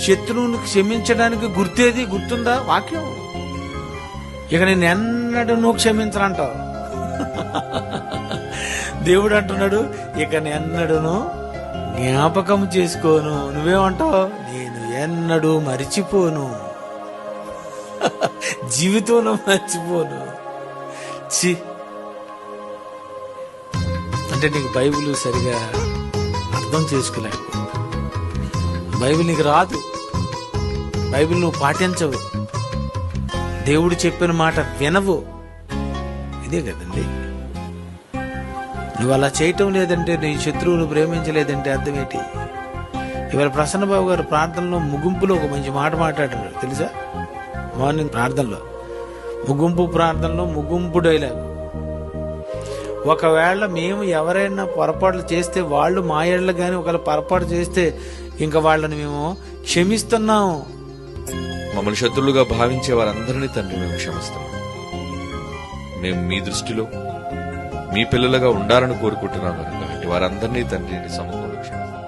శత్రువుని క్షమించడానికి గుర్తేది? గుర్తుందా? వాక్యం. ఇక నేను ఎన్నడూ క్షమించనంటావు. దేవుడు అంటున్నాడు, ఇక ఎన్నడూ జ్ఞాపకం చేసుకోను. నువ్వేమంటావు? నేను ఎన్నడూ మరిచిపోను, జీవితంలో మర్చిపోను. చి అంటే నీకు బైబిల్ సరిగా అర్థం చేసుకోలేవు, బైబిల్ నీకు రాదు, బైబిల్ నువ్వు పాటించవు, దేవుడు చెప్పిన మాట వినవు. ఇదే కదండి. నువ్వు అలా చేయటం లేదంటే, నీ శత్రువును ప్రేమించలేదంటే అర్థం ఏంటి? ఇవాళ ప్రసన్నబాబు గారు ప్రార్థనలో ముగింపులో ఒక మంచి మాట మాట్లాడారు తెలుసా? మార్నింగ్ ప్రార్థనలో, ముగింపు ప్రార్థనలో ముగింపు డైలాగ్, ఒకవేళ మేము ఎవరైనా పొరపాట్లు చేస్తే, వాళ్ళు మా ఏళ్ళు కానీ ఒకవేళ పొరపాటు చేస్తే ఇంకా వాళ్ళని మేము క్షమిస్తున్నాం. మమ్మల్ని శత్రులుగా భావించే వారందరినీ తండ్రి మేము క్షమిస్తున్నాం. మేము మీ దృష్టిలో మీ పిల్లలుగా ఉండాలని కోరుకుంటున్నాం కనుక వారందరినీ తండ్రి నీ సముఖంలో క్షమిస్తాం.